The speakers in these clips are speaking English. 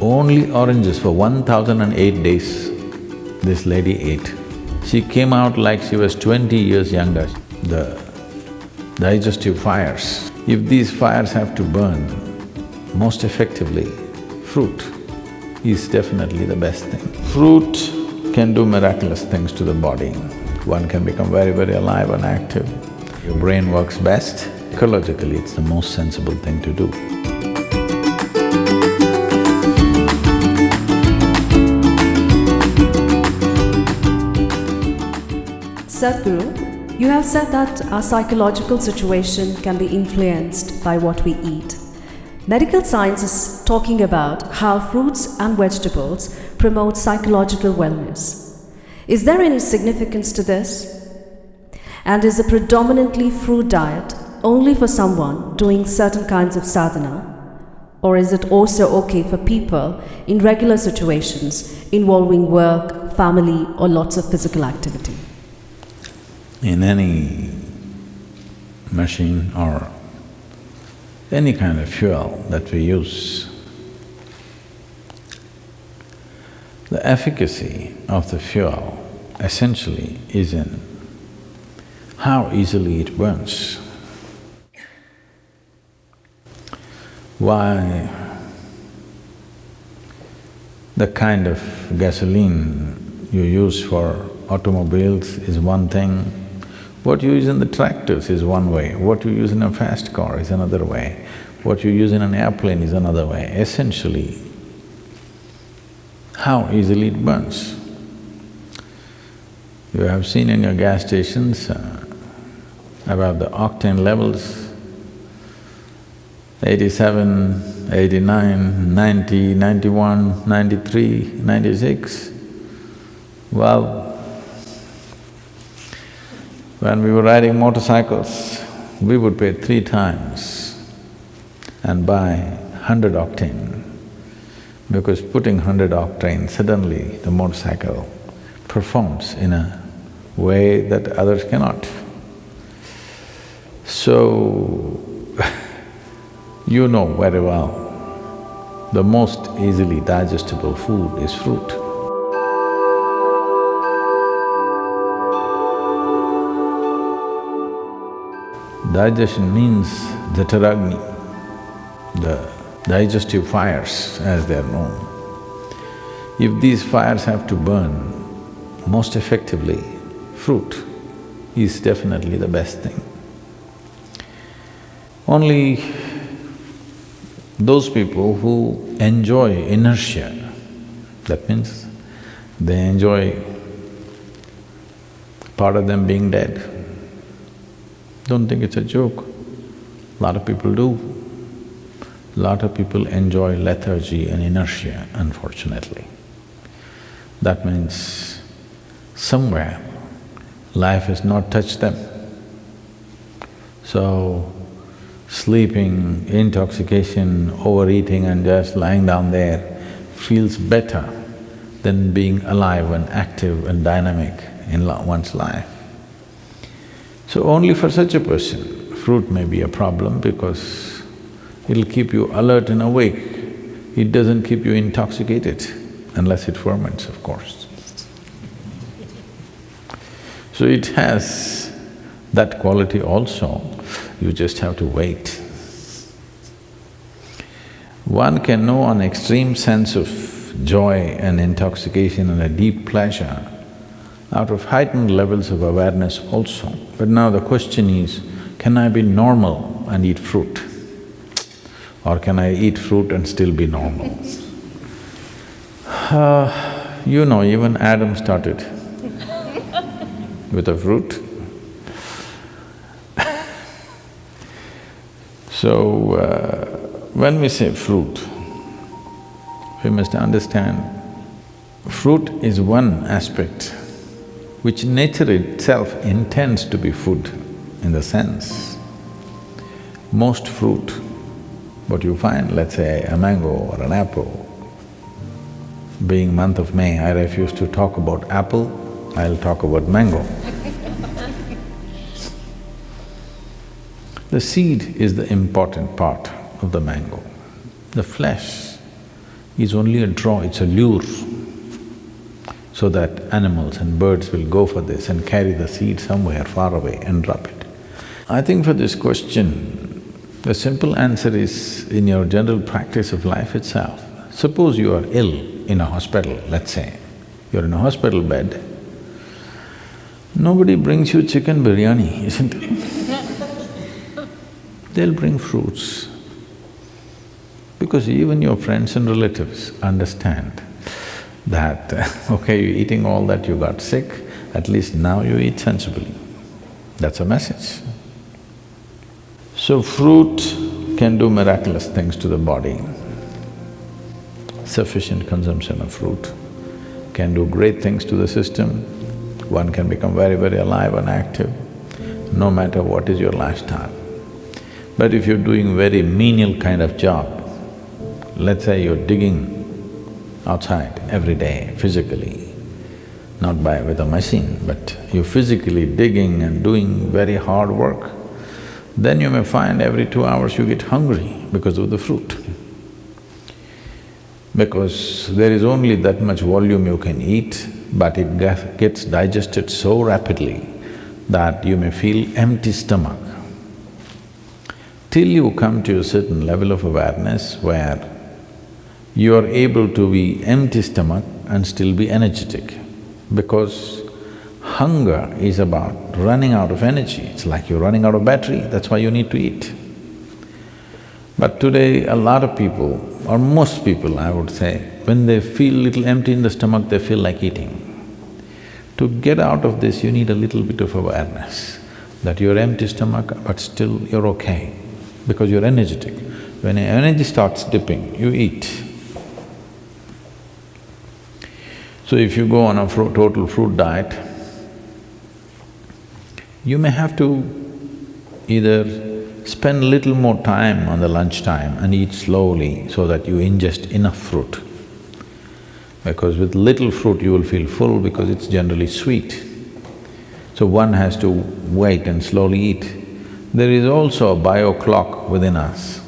only oranges for 1008 days this lady ate. She came out like she was 20 years younger. The digestive fires, if these fires have to burn most effectively, fruit is definitely the best thing. Fruit can do miraculous things to the body. One can become very, very alive and active. Your brain works best. Ecologically, it's the most sensible thing to do. Sadhguru, you have said that our psychological situation can be influenced by what we eat. Medical science is talking about how fruits and vegetables promote psychological wellness. Is there any significance to this? And is a predominantly fruit diet only for someone doing certain kinds of sadhana? Or is it also okay for people in regular situations involving work, family, or lots of physical activity? In any machine or any kind of fuel that we use, the efficacy of the fuel essentially is in how easily it burns. Why the kind of gasoline you use for automobiles is one thing, what you use in the tractors is one way, what you use in a fast car is another way, what you use in an airplane is another way. Essentially, how easily it burns. You have seen in your gas stations about the octane levels, 87, 89, 90, 91, 93, 96. Well, when we were riding motorcycles, we would pay 3 times and buy 100 octane, because putting 100 octane, suddenly the motorcycle performs in a way that others cannot. So, you know very well, the most easily digestible food is fruit. Digestion means the Taragni, the digestive fires as they are known. If these fires have to burn most effectively, fruit is definitely the best thing. Only those people who enjoy inertia, that means they enjoy part of them being dead. Don't think it's a joke. A lot of people do. A lot of people enjoy lethargy and inertia, unfortunately. That means somewhere life has not touched them. So, sleeping, intoxication, overeating and just lying down there feels better than being alive and active and dynamic in one's life. So only for such a person, fruit may be a problem because it'll keep you alert and awake. It doesn't keep you intoxicated, unless it ferments, of course. So it has that quality also, you just have to wait. One can know an extreme sense of joy and intoxication and a deep pleasure out of heightened levels of awareness also. But now the question is, can I be normal and eat fruit? Or can I eat fruit and still be normal? You know, even Adam started with a fruit. So, when we say fruit, we must understand fruit is one aspect which nature itself intends to be food in the sense. Most fruit, what you find, let's say a mango or an apple, being month of May, I refuse to talk about apple, I'll talk about mango. The seed is the important part of the mango. The flesh is only a draw, it's a lure, so that animals and birds will go for this and carry the seed somewhere far away and drop it. I think for this question, the simple answer is in your general practice of life itself. Suppose you are ill in a hospital, let's say, you're in a hospital bed, nobody brings you chicken biryani, isn't it? They'll bring fruits. Because even your friends and relatives understand that, okay, you're eating all that, you got sick, at least now you eat sensibly. That's a message. So fruit can do miraculous things to the body. Sufficient consumption of fruit can do great things to the system. One can become very, very alive and active, no matter what is your lifestyle. But if you're doing very menial kind of job, let's say you're digging outside every day physically, not with a machine, but you're physically digging and doing very hard work, then you may find every 2 hours you get hungry because of the fruit. Because there is only that much volume you can eat, but it gets digested so rapidly that you may feel empty stomach. Till you come to a certain level of awareness where you are able to be empty stomach and still be energetic, because hunger is about running out of energy. It's like you're running out of battery, that's why you need to eat. But today, a lot of people, or most people I would say, when they feel little empty in the stomach, they feel like eating. To get out of this, you need a little bit of awareness that you're empty stomach, but still you're okay, because you're energetic. When your energy starts dipping, you eat. So if you go on a total fruit diet, you may have to either spend little more time on the lunchtime and eat slowly so that you ingest enough fruit. Because with little fruit you will feel full because it's generally sweet. So one has to wait and slowly eat. There is also a bio clock within us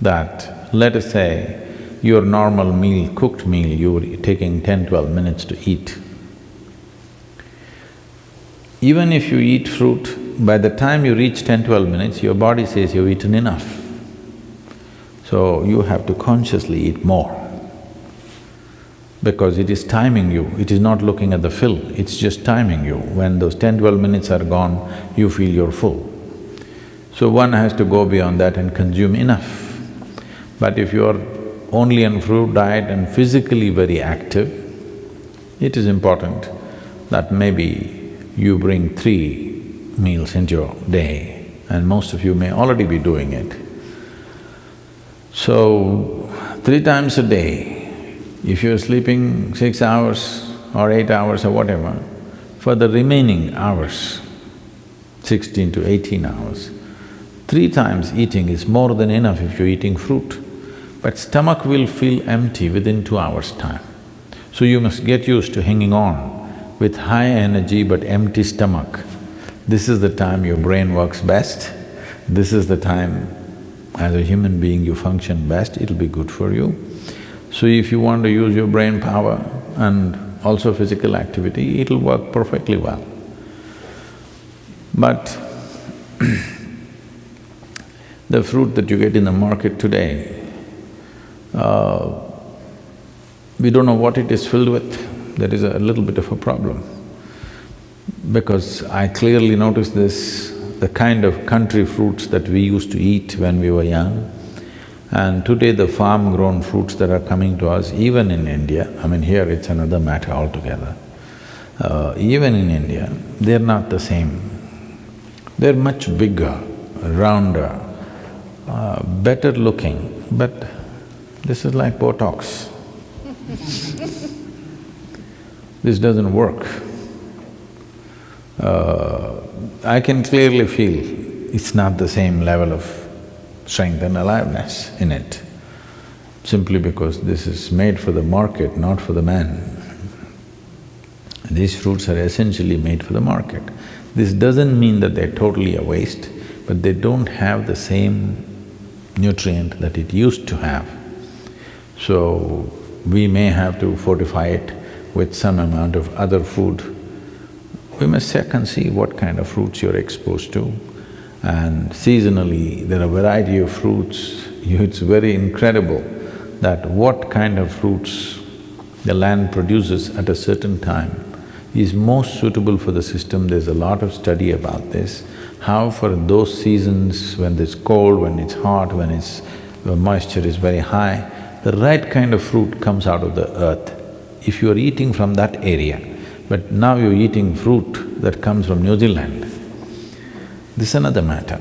that, let us say, your normal meal, cooked meal, you're taking 10-12 minutes to eat. Even if you eat fruit, by the time you reach 10-12 minutes, your body says you've eaten enough. So you have to consciously eat more, because it is timing you, it is not looking at the fill, it's just timing you. When those 10-12 minutes are gone, you feel you're full. So one has to go beyond that and consume enough. But if you're only on fruit diet and physically very active, it is important that maybe you bring 3 meals into your day, and most of you may already be doing it. So, 3 times a day, if you're sleeping 6 hours or 8 hours or whatever, for the remaining hours, 16 to 18 hours, 3 times eating is more than enough if you're eating fruit. But stomach will feel empty within 2 hours' time. So you must get used to hanging on with high energy but empty stomach. This is the time your brain works best, this is the time as a human being you function best, it'll be good for you. So if you want to use your brain power and also physical activity, it'll work perfectly well. But the fruit that you get in the market today, we don't know what it is filled with. There is a little bit of a problem. Because I clearly noticed this, the kind of country fruits that we used to eat when we were young, and today the farm-grown fruits that are coming to us, even in India, I mean here it's another matter altogether, even in India, they're not the same. They're much bigger, rounder, better looking, but this is like Botox. This doesn't work. I can clearly feel it's not the same level of strength and aliveness in it, simply because this is made for the market, not for the man. These fruits are essentially made for the market. This doesn't mean that they're totally a waste, but they don't have the same nutrient that it used to have. So, we may have to fortify it with some amount of other food. We must check and see what kind of fruits you're exposed to. And seasonally, there are a variety of fruits. It's very incredible that what kind of fruits the land produces at a certain time is most suitable for the system. There's a lot of study about this, how for those seasons when it's cold, when it's hot, when the moisture is very high, the right kind of fruit comes out of the earth. If you're eating from that area, but now you're eating fruit that comes from New Zealand, this is another matter.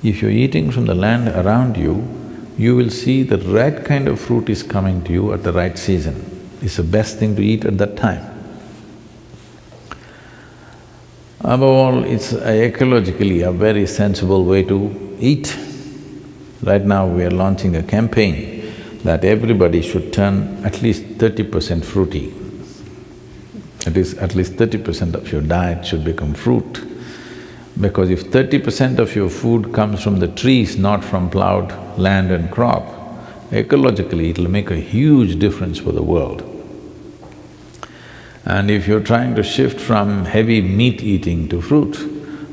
If you're eating from the land around you, you will see the right kind of fruit is coming to you at the right season. It's the best thing to eat at that time. Above all, it's ecologically a very sensible way to eat. Right now we are launching a campaign that everybody should turn at least 30% fruity. At least 30% of your diet should become fruit. Because if 30% of your food comes from the trees, not from plowed land and crop, ecologically it'll make a huge difference for the world. And if you're trying to shift from heavy meat eating to fruit,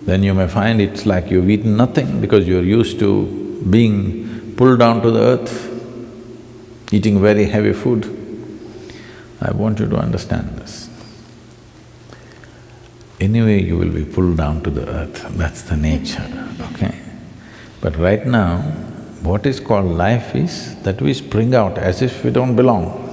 then you may find it's like you've eaten nothing because you're used to being pulled down to the earth, eating very heavy food. I want you to understand this. Anyway, you will be pulled down to the earth, that's the nature, okay? But right now, what is called life is that we spring out as if we don't belong.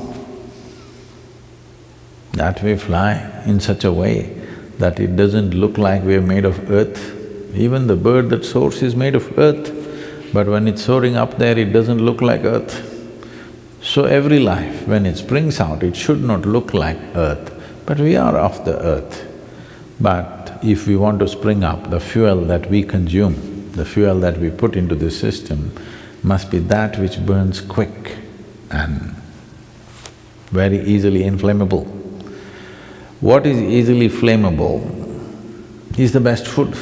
That we fly in such a way that it doesn't look like we're made of earth. Even the bird that soars is made of earth, but when it's soaring up there, it doesn't look like earth. So every life, when it springs out, it should not look like earth, but we are of the earth. But if we want to spring up, the fuel that we consume, the fuel that we put into this system must be that which burns quick and very easily inflammable. What is easily flammable is the best food.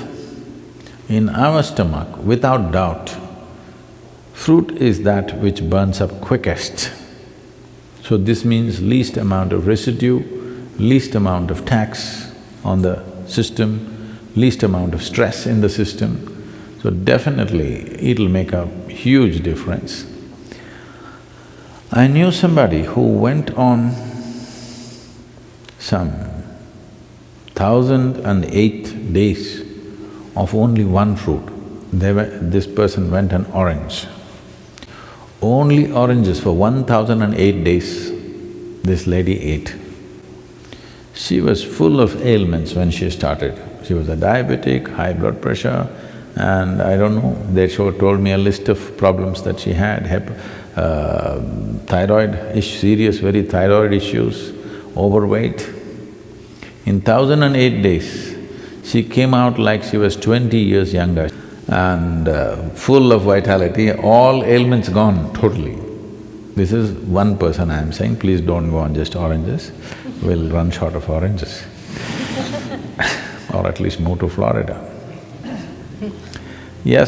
In our stomach, without doubt, fruit is that which burns up quickest. So this means least amount of residue, least amount of tax on the system, least amount of stress in the system. So definitely it'll make a huge difference. I knew somebody who went on some 1,008 days of only one fruit. This person went on orange. Only oranges for 1,008 days this lady ate. She was full of ailments when she started. She was a diabetic, high blood pressure, and I don't know, they told me a list of problems that she had, serious very thyroid issues, overweight. In 1,008 days, she came out like she was 20 years younger and full of vitality, all ailments gone totally. This is one person I'm saying, please don't go on just oranges, we'll run short of oranges or at least move to Florida. Yes,